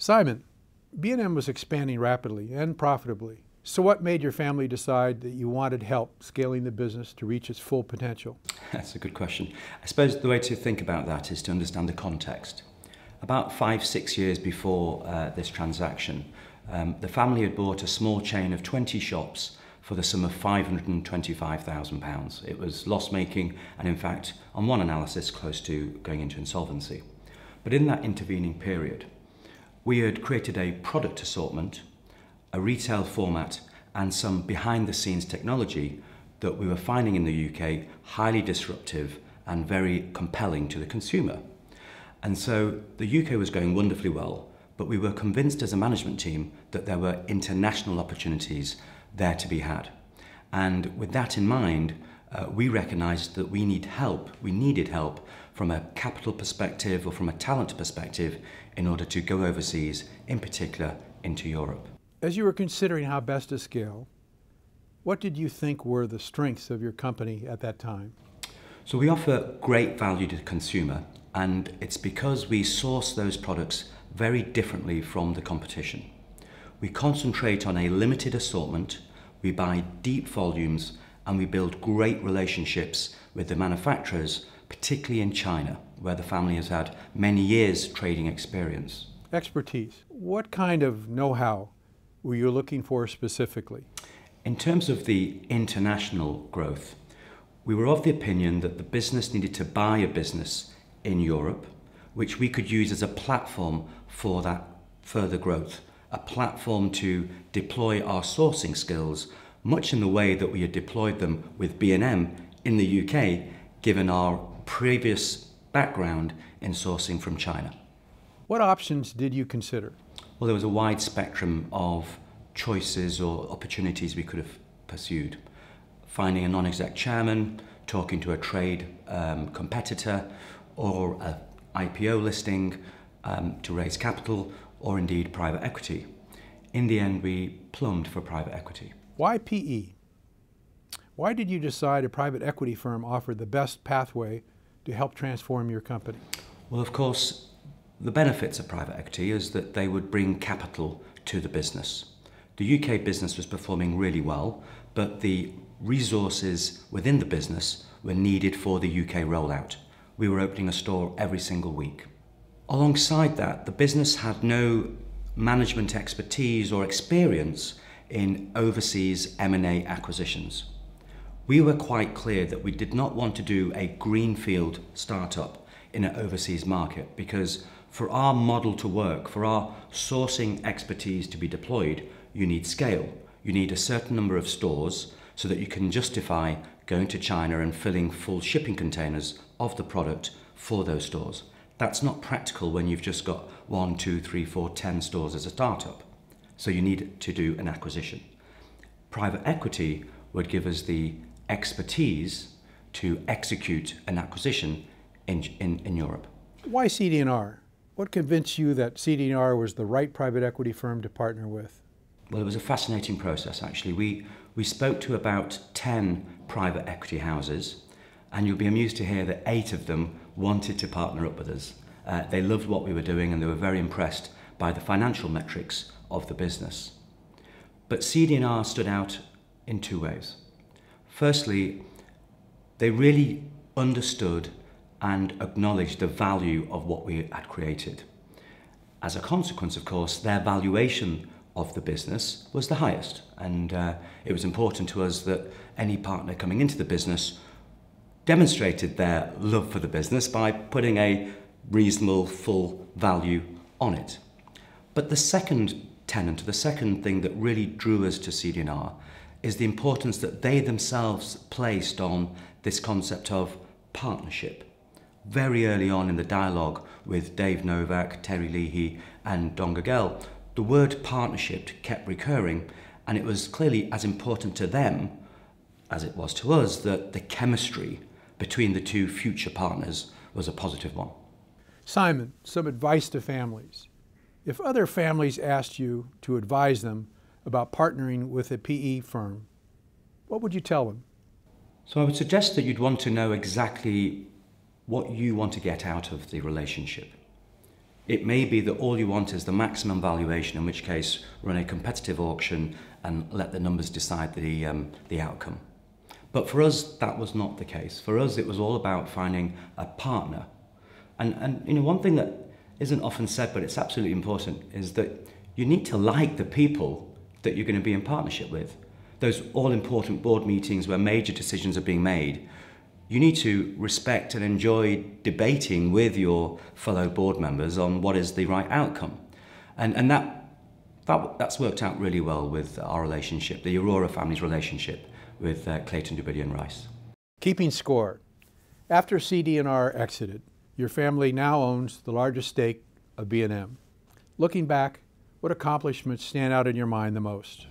Simon, B&M was expanding rapidly and profitably. So what made your family decide that you wanted help scaling the business to reach its full potential? That's a good question. I suppose the way to think about that is to understand the context. About 5-6 years before this transaction, the family had bought a small chain of 20 shops for the sum of £525,000. It was loss-making and, in fact, on one analysis, close to going into insolvency. But in that intervening period, we had created a product assortment, a retail format, and some behind-the-scenes technology that we were finding in the UK highly disruptive and very compelling to the consumer. And so the UK was going wonderfully well, but we were convinced as a management team that there were international opportunities there to be had. And with that in mind, we recognised that we needed help from a capital perspective or from a talent perspective in order to go overseas, in particular into Europe. As you were considering how best to scale, what did you think were the strengths of your company at that time? So we offer great value to the consumer, and it's because we source those products very differently from the competition. We concentrate on a limited assortment, we buy deep volumes, and we build great relationships with the manufacturers, particularly in China, where the family has had many years trading experience. Expertise. What kind of know-how were you looking for specifically? In terms of the international growth, we were of the opinion that the business needed to buy a business in Europe, which we could use as a platform for that further growth, a platform to deploy our sourcing skills, much in the way that we had deployed them with B&M in the UK, given our previous background in sourcing from China. What options did you consider? Well, there was a wide spectrum of choices or opportunities we could have pursued. Finding a non-exec chairman, talking to a trade competitor, or an IPO listing to raise capital, or indeed private equity. In the end, we plumbed for private equity. Why PE? Why did you decide a private equity firm offered the best pathway to help transform your company? Well, of course, the benefits of private equity is that they would bring capital to the business. The UK business was performing really well, but the resources within the business were needed for the UK rollout. We were opening a store every single week. Alongside that, the business had no management expertise or experience in overseas M&A acquisitions. We were quite clear that we did not want to do a greenfield startup in an overseas market, because for our model to work, for our sourcing expertise to be deployed, you need scale. You need a certain number of stores so that you can justify going to China and filling full shipping containers of the product for those stores. That's not practical when you've just got 1, 2, 3, 4, 10 stores as a startup. So you need to do an acquisition. Private equity would give us the expertise to execute an acquisition in Europe. Why CD&R? What convinced you that CD&R was the right private equity firm to partner with? Well, it was a fascinating process, actually. We spoke to about 10 private equity houses, and you'll be amused to hear that 8 of them wanted to partner up with us. They loved what we were doing, and they were very impressed by the financial metrics of the business. But CD&R stood out in 2 ways. Firstly, they really understood and acknowledged the value of what we had created. As a consequence, of course, their valuation of the business was the highest, and it was important to us that any partner coming into the business demonstrated their love for the business by putting a reasonable full value on it. But the second tenet, the second thing that really drew us to CD&R is the importance that they themselves placed on this concept of partnership. Very early on in the dialogue with Dave Novak, Terry Leahy and Don Gagel, the word partnership kept recurring, and it was clearly as important to them as it was to us that the chemistry between the 2 future partners was a positive one. Simon, some advice to families. If other families asked you to advise them about partnering with a PE firm, what would you tell them? So I would suggest that you'd want to know exactly what you want to get out of the relationship. It may be that all you want is the maximum valuation, in which case run a competitive auction and let the numbers decide the outcome. But for us, that was not the case. For us, it was all about finding a partner. And you know, one thing that isn't often said, but it's absolutely important, is that you need to like the people that you're going to be in partnership with. Those all-important board meetings where major decisions are being made, you need to respect and enjoy debating with your fellow board members on what is the right outcome. And that's worked out really well with our relationship, the ARORA family's relationship with Clayton Dubilier and Rice. Keeping score. After CD&R exited, your family now owns the largest stake of B&M. Looking back, what accomplishments stand out in your mind the most?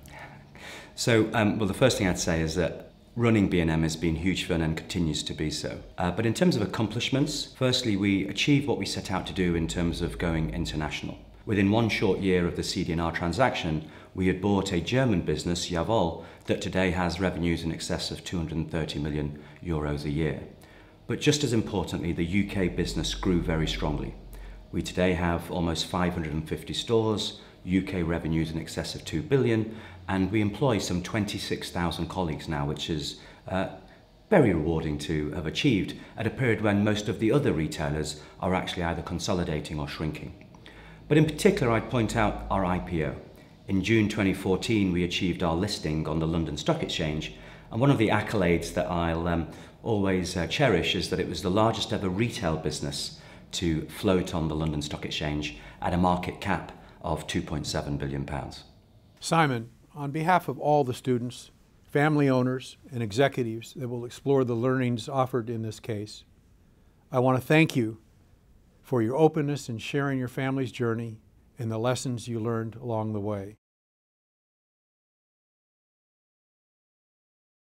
So, well, the first thing I'd say is that running B&M has been huge fun and continues to be so. But in terms of accomplishments, firstly, we achieved what we set out to do in terms of going international. Within one short year of the CD&R transaction, we had bought a German business, Jawohl, that today has revenues in excess of 230 million euros a year. But just as importantly, the UK business grew very strongly. We today have almost 550 stores, UK revenues in excess of 2 billion, and we employ some 26,000 colleagues now, which is very rewarding to have achieved at a period when most of the other retailers are actually either consolidating or shrinking. But in particular, I'd point out our IPO. In June 2014, we achieved our listing on the London Stock Exchange, and one of the accolades that I'll always cherish is that it was the largest ever retail business to float on the London Stock Exchange at a market cap of £2.7 billion. Simon, on behalf of all the students, family owners, and executives that will explore the learnings offered in this case, I want to thank you for your openness in sharing your family's journey and the lessons you learned along the way.